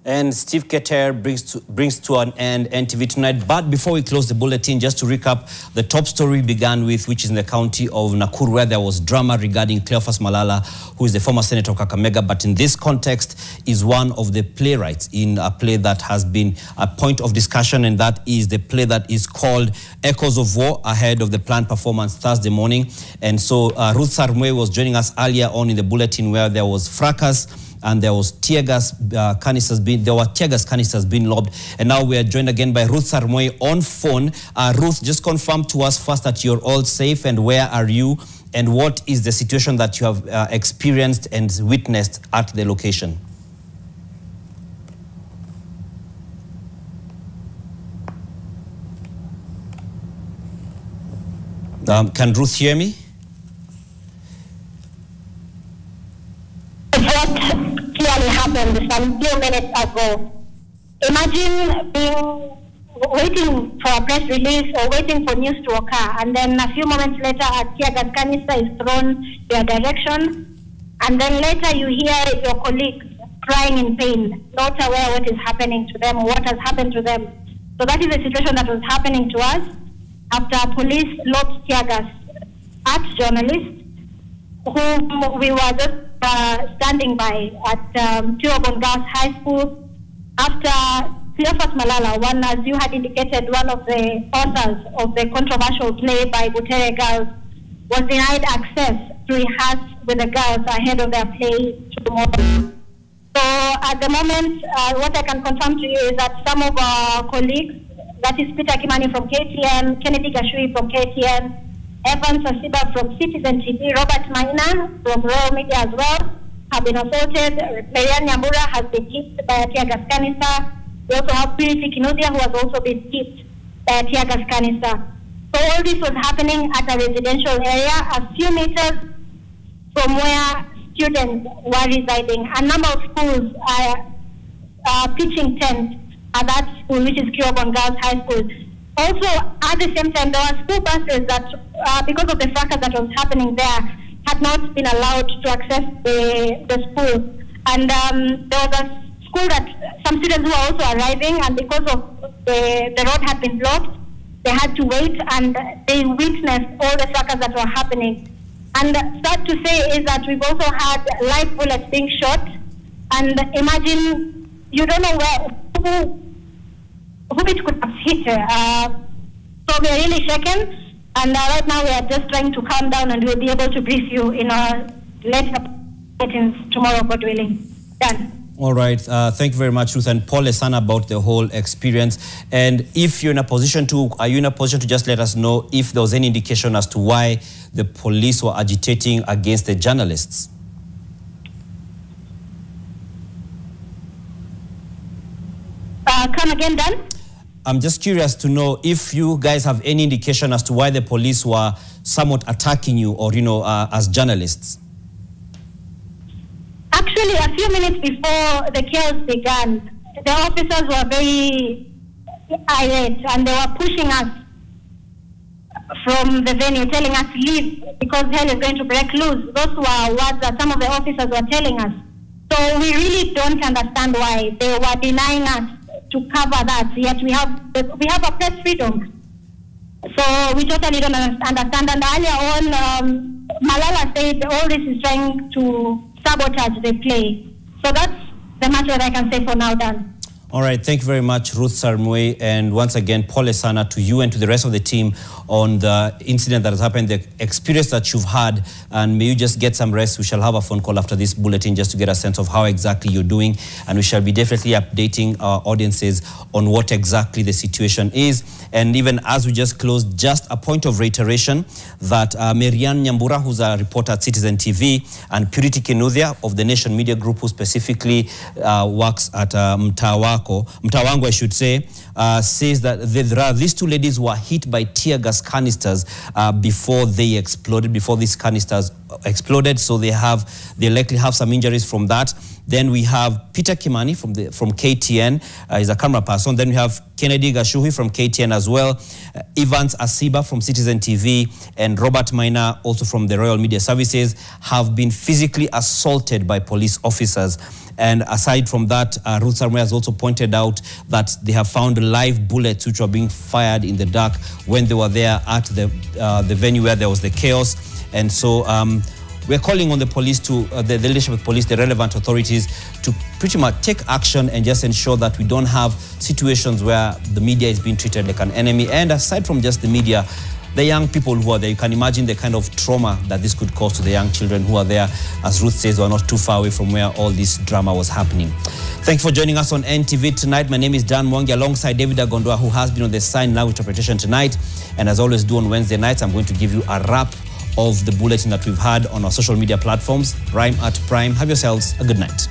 And Steve Keter brings to an end NTV Tonight. But before we close the bulletin, just to recap, the top story we began with, which is in the county of Nakuru, where there was drama regarding Cleophas Malala, who is the former senator of Kakamega. But in this context is one of the playwrights in a play that has been a point of discussion, and that is the play that is called Echoes of War, ahead of the planned performance Thursday morning. And so Ruth Sarmwe was joining us earlier on in the bulletin, where there was fracas and there was tear gas canisters being lobbed. And now we are joined again by Ruth Sarmwe on phone. Ruth, just confirm to us first that you're all safe, and where are you, and what is the situation that you have experienced and witnessed at the location? Can Ruth hear me? Clearly happened some few minutes ago. Imagine waiting for a press release or waiting for news to occur, and then a few moments later a tear gas canister is thrown your direction, and then later you hear your colleagues crying in pain, not aware what is happening to them or what has happened to them. So that is the situation that was happening to us after police lobbed tear gas at journalists whom we were just standing by at Butere Girls High School after Cleophas Malala, as you had indicated, one of the authors of the controversial play by Butere Girls, was denied access to rehearse with the girls ahead of their play tomorrow. So at the moment, what I can confirm to you is that some of our colleagues, that is Peter Kimani from KTN, Kennedy Gashui from KTN, Evans Asiba from Citizen TV, Robert Maina from Royal Media as well, have been assaulted. Marianne Nyambura has been hit by a tear gas canister. We also have Butere Girls, who has also been hit by a tear gas canister. So all this was happening at a residential area, a few meters from where students were residing. A number of schools are pitching tents at that school, which is Butere Girls High School. Also, at the same time, there were school buses that, because of the fracas that was happening there, had not been allowed to access the school. And there was a school that some students were also arriving, and because of the road had been blocked, they had to wait, and they witnessed all the fracas that were happening. And sad to say is that we've also had live bullets being shot, and imagine, you don't know who it could have hit. So we are really shaken, and right now we are just trying to calm down, and we'll be able to brief you in our later meetings tomorrow, God willing. Done. All right. Thank you very much, Ruth, and Paul Esana about the whole experience. And if you're in a position to, are you in a position to just let us know if there was any indication as to why the police were agitating against the journalists? Come again, Dan? I'm just curious to know if you guys have any indication as to why the police were somewhat attacking you, or, as journalists. Actually, a few minutes before the chaos began, the officers were very irate, and they were pushing us from the venue, telling us to leave because hell is going to break loose. Those were words that some of the officers were telling us. So we really don't understand why they were denying us to cover that, yet we have a press freedom. So we totally don't understand. And earlier on, Malala said all this is trying to sabotage the play. So that's the much that I can say for now, Dan. All right, thank you very much, Ruth Sarmwe, and once again, Paul Esana, to you and to the rest of the team on the incident that has happened, the experience that you've had, and may you just get some rest. We shall have a phone call after this bulletin just to get a sense of how exactly you're doing, and we shall be definitely updating our audiences on what exactly the situation is. And even as we just closed, just a point of reiteration that Marianne Nyambura, who's a reporter at Citizen TV, and Butere Girls of the Nation Media Group, who specifically works at Mtawango, I should say, says that these two ladies were hit by tear gas canisters before they exploded, before these canisters exploded, so they likely have some injuries from that. Then we have Peter Kimani from KTN, he's a camera person. Then we have Kennedy Gashuhi from KTN as well, Evans Asiba from Citizen TV, and Robert Maina, also from the Royal Media Services, have been physically assaulted by police officers. And aside from that, Ruth Samuel has also pointed out that they have found live bullets which were being fired in the dark when they were there at the venue where there was the chaos. And so we're calling on the police the leadership of police, the relevant authorities, to pretty much take action and just ensure that we don't have situations where the media is being treated like an enemy. And aside from just the media, the young people who are there, you can imagine the kind of trauma that this could cause to the young children who are there. As Ruth says, we're not too far away from where all this drama was happening. Thank you for joining us on NTV tonight. My name is Dan Mwangi, alongside David Agondoa, who has been on the sign language interpretation tonight. And as I always do on Wednesday nights, I'm going to give you a wrap of the bulletin that we've had on our social media platforms. Rhyme at Prime. Have yourselves a good night.